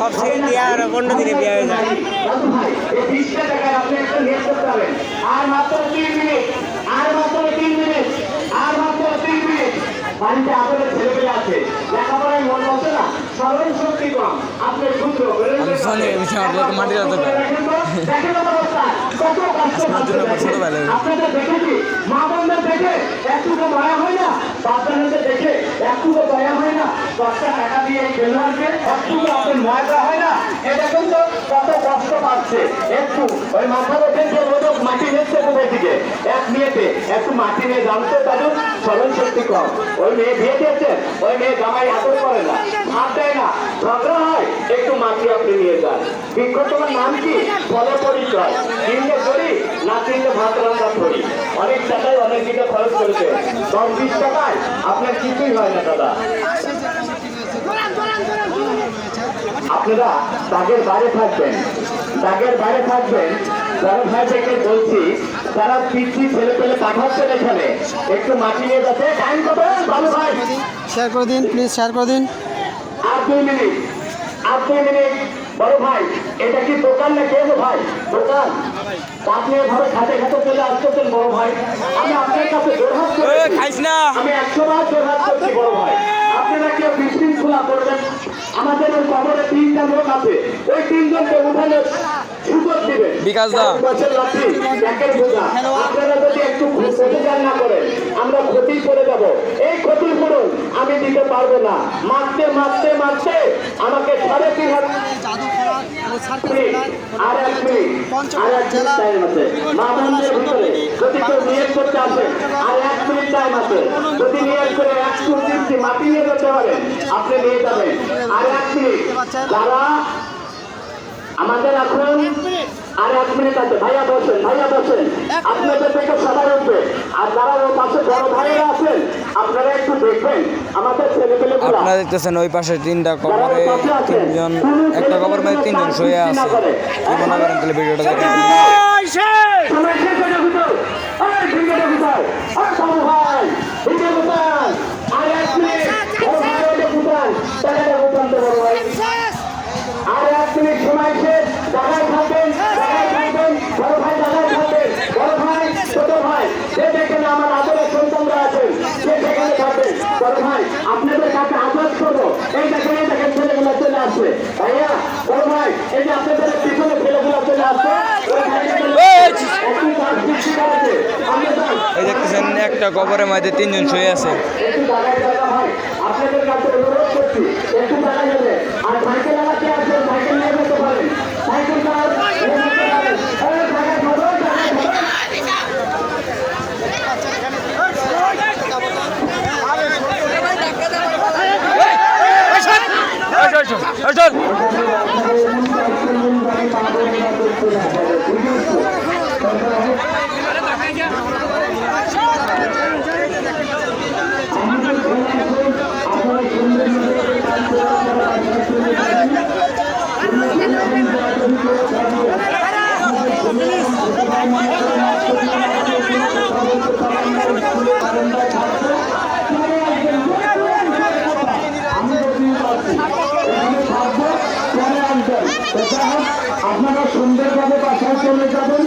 সবচেয়ে বিয়ে আর অন্য দিনে বিয়ে হয়ে যায়। বাড়িতে আপনাদের ছেলেপেলে আছে, লেখাপড়ায় মন বসে না, স্মরণ শক্তি কম, আপনি শুনতে আপনাদের দেখেছি মা বোনদের দেখে একটুকু দয়া হয় না, বাচ্চাদের দেখে একটুকু দয়া হয় না, 10টা টাকা দিয়ে খেলোয়াড়কে একটুকু আপনার ময়দা হয় না। এটা কিন্তু কত কষ্ট পাচ্ছে। একটু ওই মাথার ওঠে যে রোদক মাটি নিচ্ছে কোথায় থেকে, এক মেয়েতে একটু মাটি নিয়ে জানতে তাদের স্মরণ শক্তি কম। ওই মেয়ে বিয়ে দিয়েছে, ওই মেয়ে জামাই আদর করে না, হাত দেয় না, ঝগড়া হয়, একটু মাটি আপনি নিয়ে যান। বৃক্ষ তোমার নাম কি? ফলে পরিচয়। কিনলে করি না কিনলে ভাত রান্না করি। অনেক টাকায় অনেক দিকে খরচ করেছে, 10-20 টাকায় আপনার কিছুই হয় না দাদা। আপনারা দাগের বাইরে থাকবেন, দাগের বাইরে থাকবেন। বড় ভাই থেকে বলছি, তারা পিছিয়ে ছেলে পেলে পাঠাচ্ছেন এখানে, একটু মাটি নিয়ে যাচ্ছে। টাইম কত ভালো ভাই? শেয়ার করে দিন প্লিজ, শেয়ার করে দিন। আর 2 মিনিট, আর 2 মিনিট। বড় ভাই এটা কি দোকান না কেন ভাই? দোকান। আপনি এভাবে খাতে খাতে চলে আসতেছেন বড় ভাই, আমি আপনার কাছে জোরহাত করছি, আমি 100 বার জোরহাত করছি বড় ভাই, আপনারা কেউ বিশৃঙ্খলা করবেন। আমাদের ওই কবরে 3টা লোক আছে, ওই 3 জনকে উঠানো সুযোগ দিবেন। বিকাশ দা আপনারা যদি একটু প্রতিকার না করেন আমরা ক্ষতি করে যাব। এই ক্ষতির পূরণ আমি দিতে পারবো না। মারতে মারতে মারতে আমাকে 3.5 আর 1 মিনিট টাইম আছে। মা বোনদের ভিতরে যদি কেউ নিয়োগ করতে আসে আর 1 মিনিট টাইম আছে, যদি নিয়োগ করে 1 মাটি নিয়ে যেতে পারেন আপনি নিয়ে যাবেন। আর 1 মিনিট যারা আমাদের এখন আর 1 মিনিট আছে, ভাইয়া বসেন, ভাইয়া বসেন, আপনাদের থেকে সবাই উঠবে। আর যারা ওর পাশে বড় ভাইয়েরা আছেন আপনারা একটু দেখবেন আমাদের ছেলেপেলে। আপনারা দেখতেছেন ওই পাশে 3টা কবরে 3 জন, একটা কবর মধ্যে 3 জন শুয়ে আছে। কি মনে করেন তাহলে ভিডিওটা দেখেন। আর 1 মিনিট সময় শেষ, জায়গায় থাকবেন, জায়গায় থাকবেন, বড় ভাই জায়গায় থাকবেন, বড় ভাই ছোট ভাই যে যেখানে আমার আদরের সন্তানরা আছেন সে সেখানে থাকবেন। বড় ভাই আপনাদের কাছে আদর করবো, এই দেখেন ছেলেগুলো চলে আসবে। ভাইয়া বড় ভাই এই যে আপনাদের পিছনে ছেলেগুলো চলে আসবে, এই দেখতেছেন একটা কবরের মধ্যে 3 জন শুয়ে আছে। একটু জায়গায় জায়গা ভাই আপনাদের কাছে অনুরোধ করছি, একটু জায়গায় যাবে। আর সাইকেল লাগাতে আসবেন, সাইকেল নিয়ে যেতে পারেন, সাইকেল আপনারা সুন্দরভাবে বাসায় চলে যাবেন।